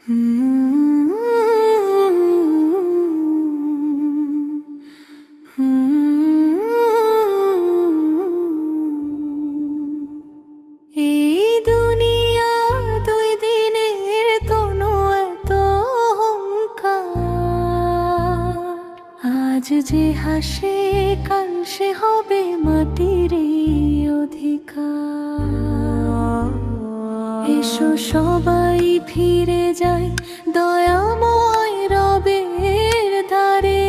এই দুনিয়া দুই দিনের কোনো এত অহংকার, আজ যে হাসে কাল সে হবে মাটির অধিকার। এসো সবাই ফিরে যায় দয়াময় রবের দ্বারে,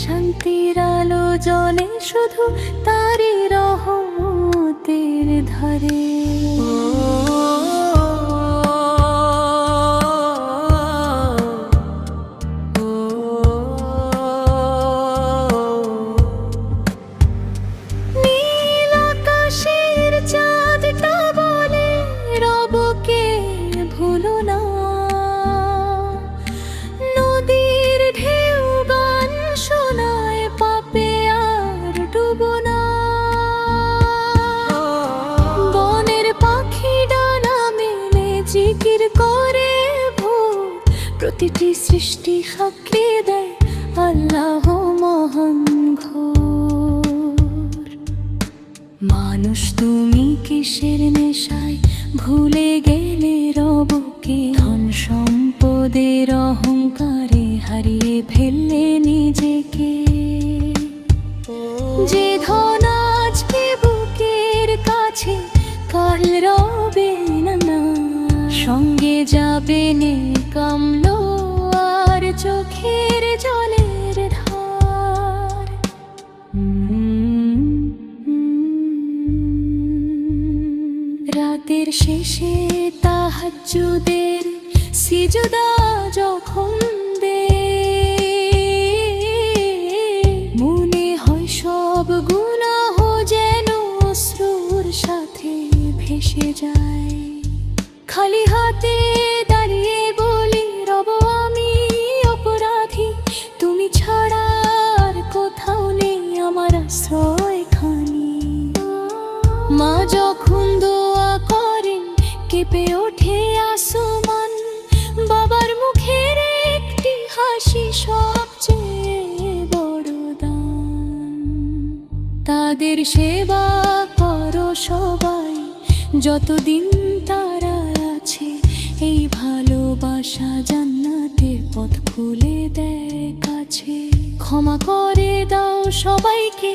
শান্তির আলো জ্বলে শুধু তারি রহমতের ধারে। নীল আকাশের চাঁদটা বলে রবকে ভুলো না, নদীর ঢেউ গান শোনায় পাপে আর ডুবো না, বনের পাখি ডানা মেলে জিকির করে ভোর, প্রতিটি সৃষ্টি সাক্ষী দেয় আল্লাহ মহান ঘোর। মানুষ তুমি কিসের নেশায় ভুলে গেলে রবকে, ধন সম্পদের অহংকারে হারিয়ে ফেললে নিজেকে। যে ধন আজকে বুকের কাছে কাল রবে না, সঙ্গে যাবে নে কামলো আর চোখের জলের ধার। রাতের শেষে তাহাজ্জুদের সিজদা যখন দে, মনে হয় সব গুনাহ যেন অশ্রুর সাথে ভেসে যায়। খালি হাতে দাঁড়িয়ে বলি রব আমি অপরাধী, তুমি ছাড়া আর কোথাও নেই আমার আশ্রয় খানি। মা যখন দোয়া করেন কেঁপে ওঠে আসমান, বাবার মুখের একটি হাসি সবচেয়ে বড় দান। তাদের সেবা করো সবাই যতদিন তারা আছে, এই ভালোবাসা জান্নাতের পথ খুলে দেয় কাছে। ক্ষমা করে দাও সবাইকে,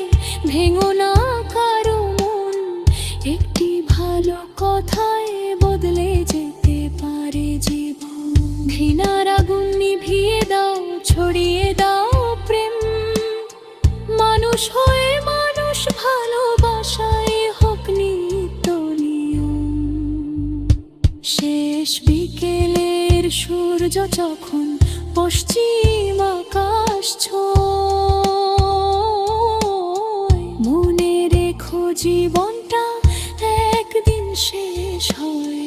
ভেঙো না কারো মন, একটি ভালো কথায় বদলে যেতে পারে জীবন। ঘৃণার আগুন নিভিয়ে দাও, ছড়িয়ে দাও প্রেম, মানুষ হয়ে মানুষ ভালোবাসায় হোক নিত্য নিয়ম। শেষ বিকেলের সূর্য যখন পশ্চিম আকাশ ছোঁয়, মনে রেখো জীবনটা একদিন শেষ হয়,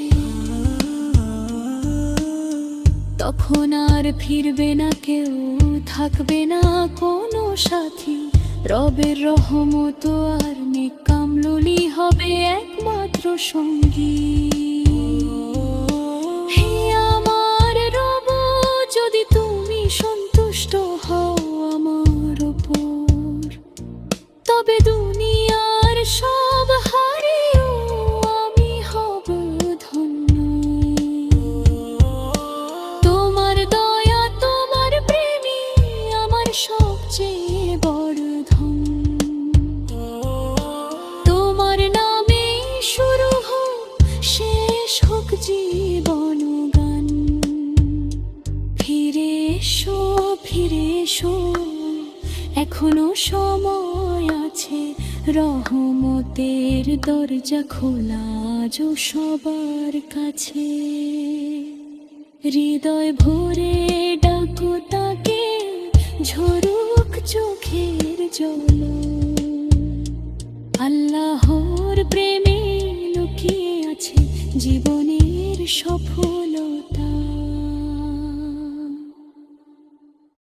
তখন আর ফিরবে না কেউ, থাকবে না কোনো সাথী। রবের রহমত আর নেক কামলুলি হবে একমাত্র সঙ্গী। হে আমার রব, যদি তুমি সন্তুষ্ট হও আমার উপর, তবে দুনিয়ার সব হারিয়েও আমি হব ধন্য। তোমার দয়া তোমার প্রেমী আমার সবচেয়ে বড় ধন। তোমার নামে শুরু হোক শেষ হোক জীবন গান। ফিরে এসো ফিরে এসো, এখনো সময় আছে, রহমতের দরজা খোলা আজও সবার কাছে। হৃদয় ভরে ডাকো তাকে, ঝরুক চোখের জল, আল্লাহর প্রেমে লুকিয়ে আছে জীবনের সফল।